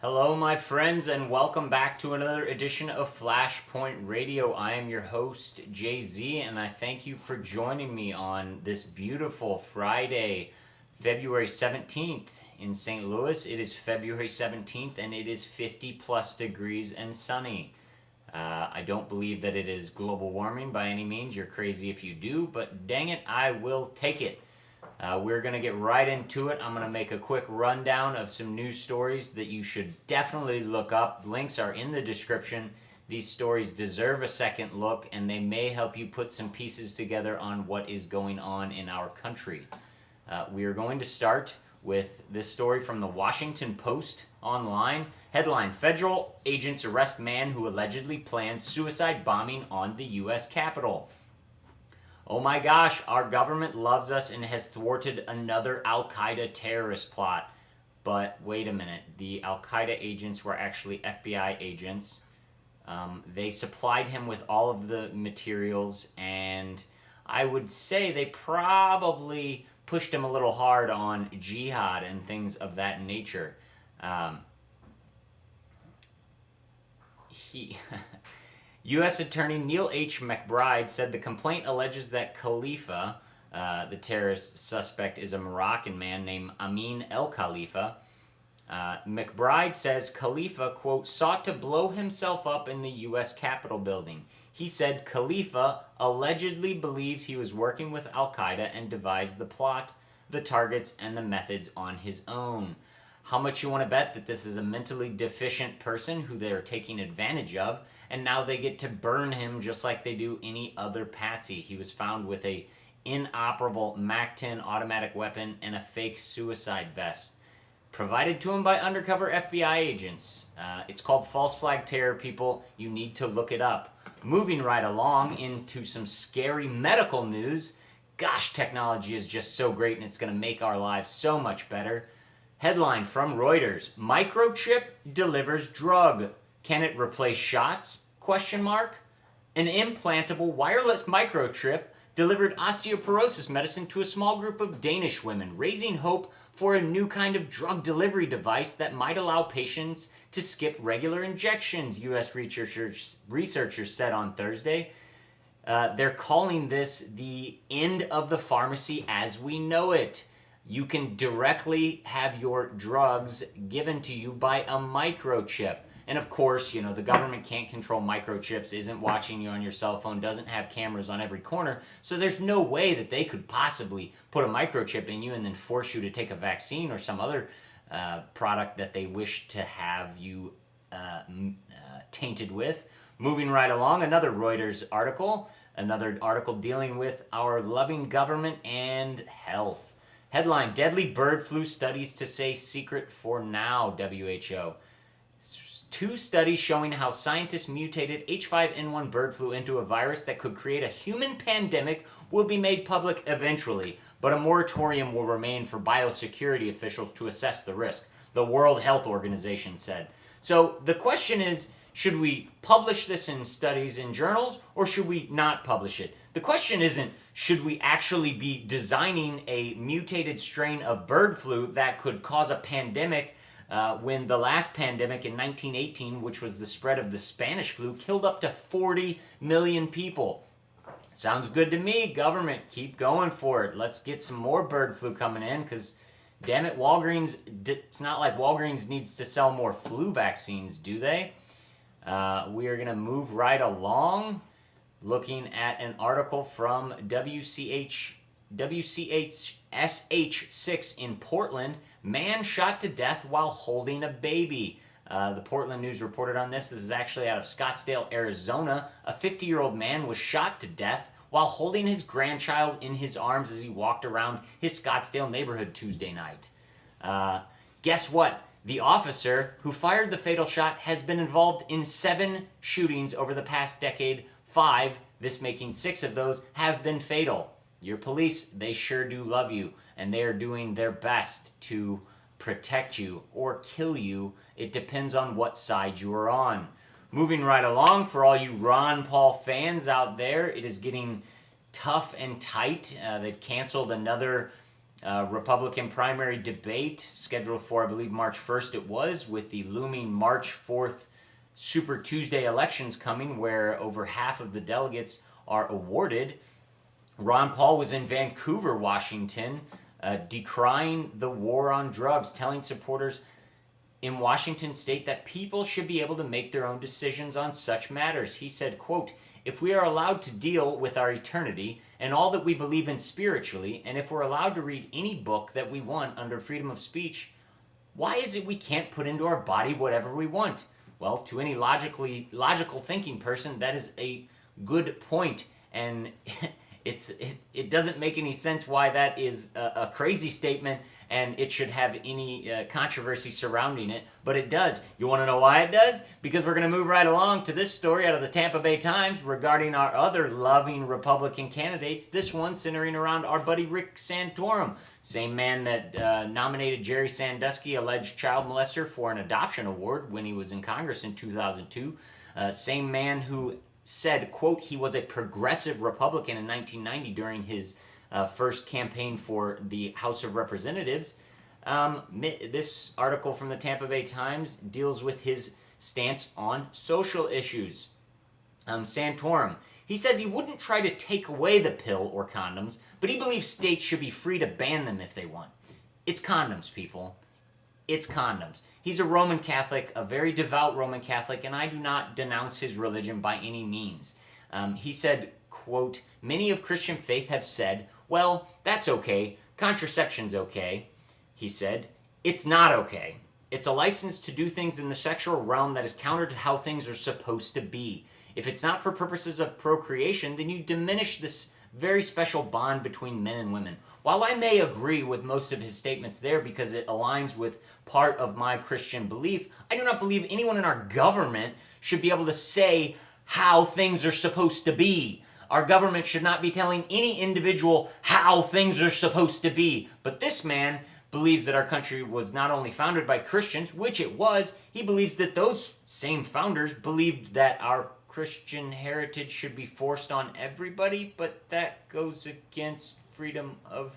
Hello, my friends, and welcome back to another edition of Flashpoint Radio. I am your host, Jay-Z, and I thank you for joining me on this beautiful Friday, February 17th in St. Louis. It is February 17th, and it is 50-plus degrees and sunny. I don't believe that it is global warming by any means. You're crazy if you do, but dang it, I will take it. We're going to get right into it. I'm going to make a quick rundown of some news stories that you should definitely look up. Links are in the description. These stories deserve a second look, and they may help you put some pieces together on what is going on in our country. We are going to start with this story from the Washington Post online. Headline: Federal agents arrest man who allegedly planned suicide bombing on the U.S. Capitol. Oh my gosh, our government loves us and has thwarted another al-qaeda terrorist plot. But wait a minute, the al-qaeda agents were actually FBI agents. They supplied him with all of the materials, and I would say they probably pushed him a little hard on jihad and things of that nature. U.S. Attorney Neil H. McBride said the complaint alleges that Khalifa, the terrorist suspect, is a Moroccan man named Amin El-Khalifa. McBride says Khalifa, quote, sought to blow himself up in the U.S. Capitol building. He said Khalifa allegedly believed he was working with al-Qaeda and devised the plot, the targets, and the methods on his own. How much you want to bet that this is a mentally deficient person who they're taking advantage of, and now they get to burn him just like they do any other patsy? He was found with a inoperable MAC-10 automatic weapon and a fake suicide vest, provided to him by undercover FBI agents. It's called false flag terror, people. You need to look it up. Moving right along into some scary medical news. Gosh, technology is just so great, and it's going to make our lives so much better. Headline from Reuters: Microchip delivers drug. Can it replace shots? Question mark. An implantable wireless microchip delivered osteoporosis medicine to a small group of Danish women, raising hope for a new kind of drug delivery device that might allow patients to skip regular injections, U.S. researchers said on Thursday. They're calling this the end of the pharmacy as we know it. You can directly have your drugs given to you by a microchip. And of course, you know, the government can't control microchips, isn't watching you on your cell phone, doesn't have cameras on every corner, so there's no way that they could possibly put a microchip in you and then force you to take a vaccine or some other product that they wish to have you tainted with. Moving right along, another Reuters article, dealing with our loving government and health. Headline: Deadly bird flu studies to say secret for now, WHO. Two studies showing how scientists mutated H5N1 bird flu into a virus that could create a human pandemic will be made public eventually, but a moratorium will remain for biosecurity officials to assess the risk, the World Health Organization said. So the question is, should we publish this in studies in journals, or should we not publish it? The question isn't, should we actually be designing a mutated strain of bird flu that could cause a pandemic when the last pandemic in 1918, which was the spread of the Spanish flu, killed up to 40 million people? Sounds good to me, government. Keep going for it. Let's get some more bird flu coming in, because damn it, Walgreens, it's not like Walgreens needs to sell more flu vaccines, do they? We are going to move right along, looking at an article from WCHSH6 in Portland. Man shot to death while holding a baby. The Portland News reported on this. This is actually out of Scottsdale, Arizona. A 50-year-old man was shot to death while holding his grandchild in his arms as he walked around his Scottsdale neighborhood Tuesday night. Guess what? The officer who fired the fatal shot has been involved in 7 shootings over the past decade. 5, this making 6 of those, have been fatal. Your police, they sure do love you, and they are doing their best to protect you or kill you. It depends on what side you are on. Moving right along, for all you Ron Paul fans out there, it is getting tough and tight. They've canceled another Republican primary debate scheduled for, I believe, March 1st it was, with the looming March 4th Super Tuesday elections coming, where over half of the delegates are awarded. Ron Paul was in Vancouver, Washington, decrying the war on drugs, telling supporters in Washington state that people should be able to make their own decisions on such matters. He said, quote, "If we are allowed to deal with our eternity and all that we believe in spiritually, and if we're allowed to read any book that we want under freedom of speech, why is it we can't put into our body whatever we want?" Well, to any logical thinking person, that is a good point, and it doesn't make any sense why that is a crazy statement and it should have any controversy surrounding it, but it does. You want to know why it does? Because we're going to move right along to this story out of the Tampa Bay Times regarding our other loving Republican candidates, this one centering around our buddy Rick Santorum, same man that nominated Jerry Sandusky, alleged child molester, for an adoption award when he was in Congress in 2002, same man who said, quote, he was a progressive Republican in 1990 during his first campaign for the House of Representatives. This article from the Tampa Bay Times deals with his stance on social issues. Santorum, he says he wouldn't try to take away the pill or condoms, but he believes states should be free to ban them if they want. It's condoms, people. It's condoms. He's a Roman Catholic, a very devout Roman Catholic, and I do not denounce his religion by any means. He said, quote, "Many of Christian faith have said, well, that's okay, contraception's okay." He said, "It's not okay. It's a license to do things in the sexual realm that is counter to how things are supposed to be. If it's not for purposes of procreation, then you diminish this very special bond between men and women." While I may agree with most of his statements there because it aligns with part of my Christian belief, I do not believe anyone in our government should be able to say how things are supposed to be. Our government should not be telling any individual how things are supposed to be. But this man believes that our country was not only founded by Christians, which it was, he believes that those same founders believed that our Christian heritage should be forced on everybody, but that goes against freedom of...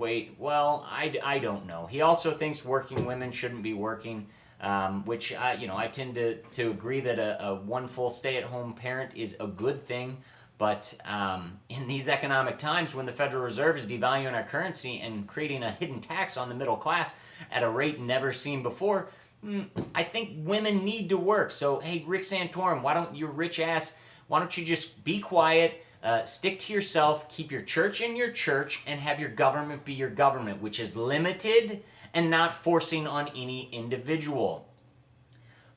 I don't know. He also thinks working women shouldn't be working, which I tend to agree that a one full stay-at-home parent is a good thing. But in these economic times, when the Federal Reserve is devaluing our currency and creating a hidden tax on the middle class at a rate never seen before, I think women need to work. So, hey, Rick Santorum, why don't you just be quiet, stick to yourself, keep your church in your church, and have your government be your government, which is limited and not forcing on any individual.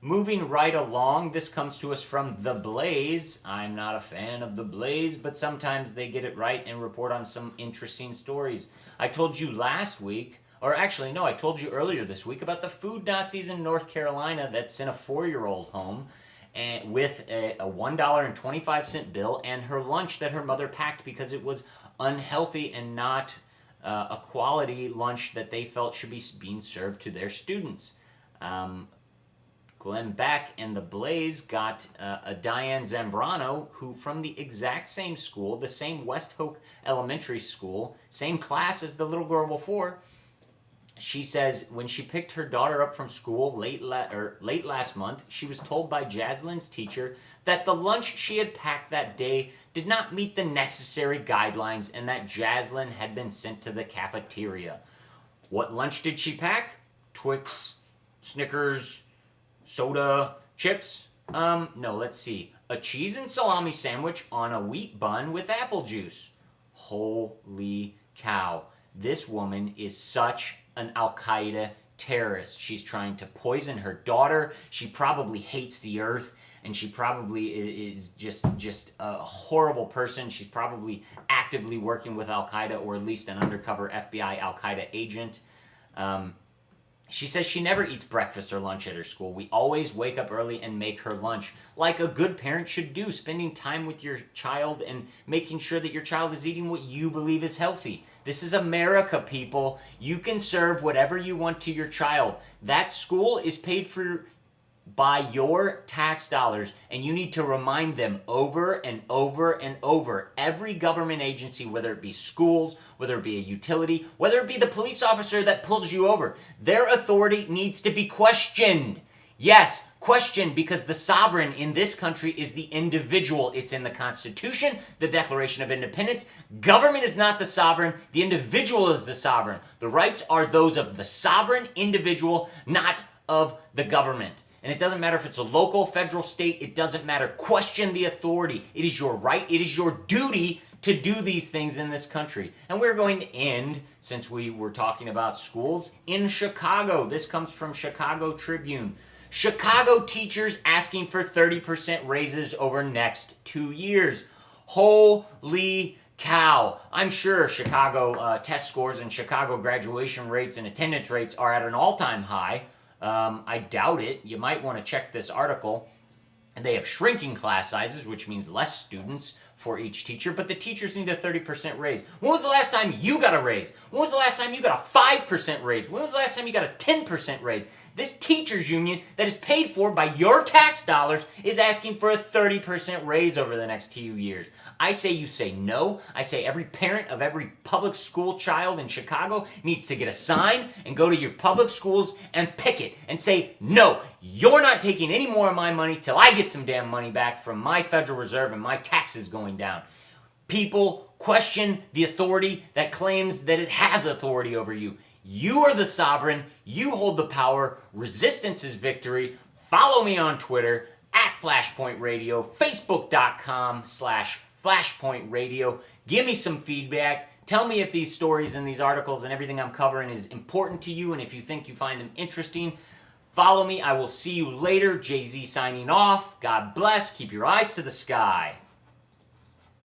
Moving right along, this comes to us from The Blaze. I'm not a fan of The Blaze, but sometimes they get it right and report on some interesting stories. I told you last week, or actually, no, I told you earlier this week about the food Nazis in North Carolina that sent a 4-year-old home and with a $1.25 bill and her lunch that her mother packed because it was unhealthy and not a quality lunch that they felt should be being served to their students. Glenn Beck and The Blaze got a Diane Zambrano, who from the exact same school, the same West Hoke Elementary School, same class as the little girl before. She says when she picked her daughter up from school late last month, she was told by Jaslyn's teacher that the lunch she had packed that day did not meet the necessary guidelines and that Jaslyn had been sent to the cafeteria. What lunch did she pack? Twix, Snickers, soda, chips? No, let's see. A cheese and salami sandwich on a wheat bun with apple juice. Holy cow. This woman is such an al-qaeda terrorist. She's trying to poison her daughter. She probably hates the earth, and she probably is just a horrible person. She's probably actively working with al-Qaeda, or at least an undercover FBI al-Qaeda agent. She says she never eats breakfast or lunch at her school. We always wake up early and make her lunch, like a good parent should do, spending time with your child and making sure that your child is eating what you believe is healthy. This is America, people. You can serve whatever you want to your child. That school is paid for by your tax dollars, and you need to remind them over and over and over. Every government agency, whether it be schools, whether it be a utility, whether it be the police officer that pulls you over, their authority needs to be questioned. Yes, questioned, because the sovereign in this country is the individual. It's in the Constitution, the Declaration of Independence. Government is not the sovereign. The individual is the sovereign. The rights are those of the sovereign individual, not of the government. And it doesn't matter if it's a local, federal, state, it doesn't matter. Question the authority. It is your right, it is your duty to do these things in this country. And we're going to end, since we were talking about schools, in Chicago. This comes from Chicago Tribune. Chicago teachers asking for 30% raises over next 2 years. Holy cow. I'm sure Chicago test scores and Chicago graduation rates and attendance rates are at an all-time high. I doubt it. You might want to check this article. They have shrinking class sizes, which means less students for each teacher, but the teachers need a 30% raise. When was the last time you got a raise? When was the last time you got a 5% raise? When was the last time you got a 10% raise? This teachers union that is paid for by your tax dollars is asking for a 30% raise over the next 2 years. I say you say no. I say every parent of every public school child in Chicago needs to get a sign and go to your public schools and picket and say, no, you're not taking any more of my money till I get some damn money back from my Federal Reserve and my taxes going down. People question the authority that claims that it has authority over you. You are the sovereign. You hold the power. Resistance is victory. Follow me on Twitter at Flashpoint Radio, Facebook.com/Flashpoint Radio. Give me some feedback. Tell me if these stories and these articles and everything I'm covering is important to you, and if you think you find them interesting. Follow me. I will see you later. Jay-Z signing off. God bless. Keep your eyes to the sky.